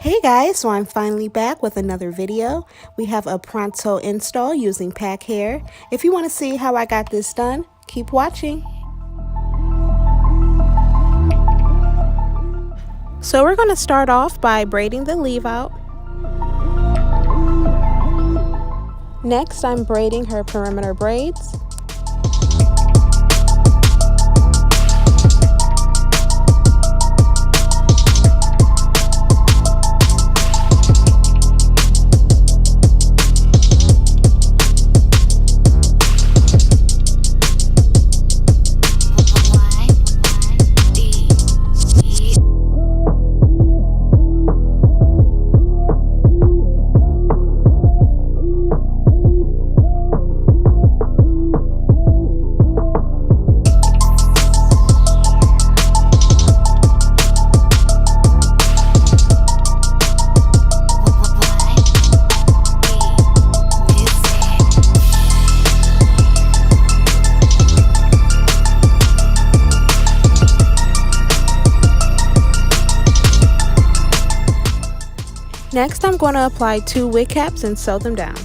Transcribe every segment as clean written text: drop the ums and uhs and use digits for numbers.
Hey guys, so I'm finally back with another video. We have a Pronto install using pack hair. If you want to see how I got this done, keep watching. So we're going to start off by braiding the leave out. Next, I'm braiding her perimeter braids. Next, I'm going to apply 2 wig caps and sew them down.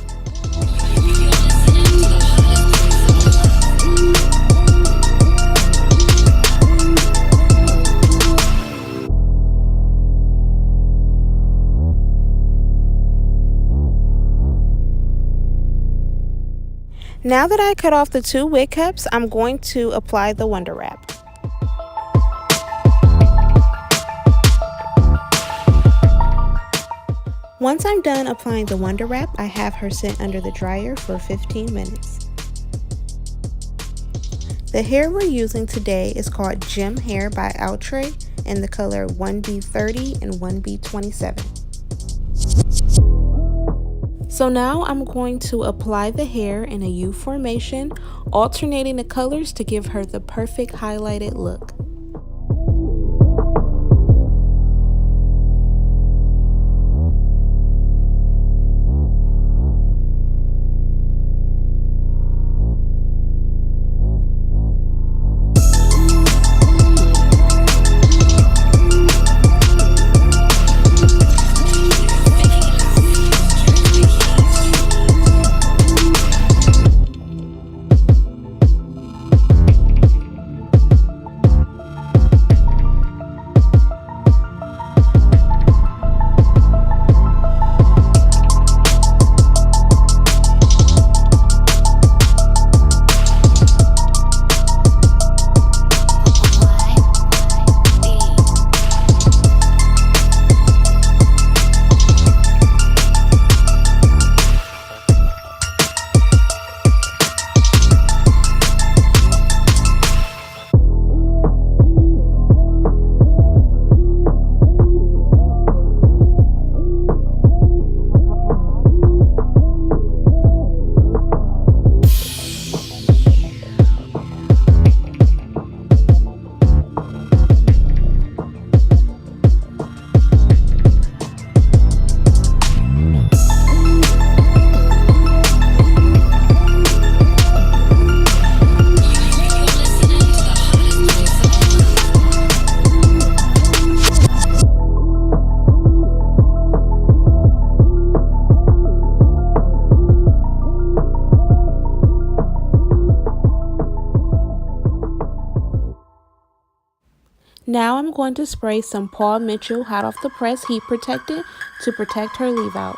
Now that I cut off the 2 wig caps, I'm going to apply the Wonder Wrap. Once I'm done applying the Wonder Wrap, I have her sit under the dryer for 15 minutes. The hair we're using today is called Gem Hair by Outrè in the color 1B30 and 1B27. So now I'm going to apply the hair in a U formation, alternating the colors to give her the perfect highlighted look. Now I'm going to spray some Paul Mitchell hot off the press heat protectant to protect her leave out.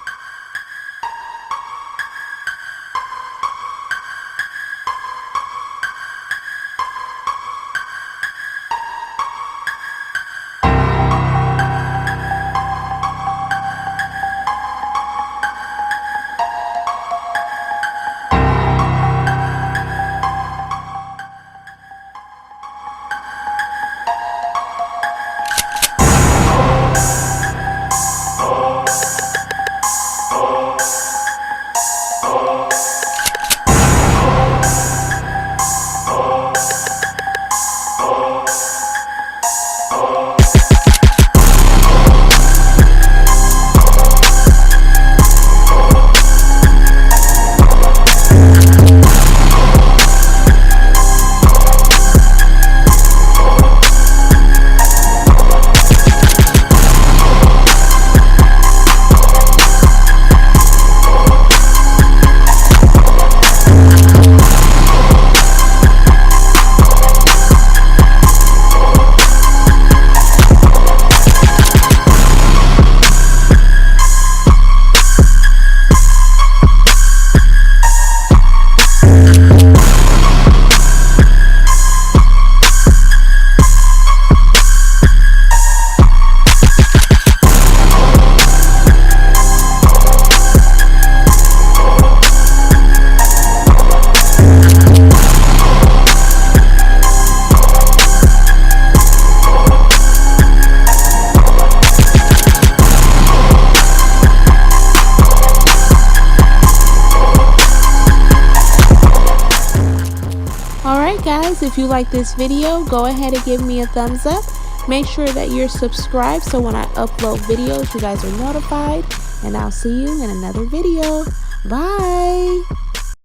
guys, if you like this video, go ahead and give me a thumbs up. Make sure that you're subscribed so when I upload videos, you guys are notified. And I'll see you in another video. Bye.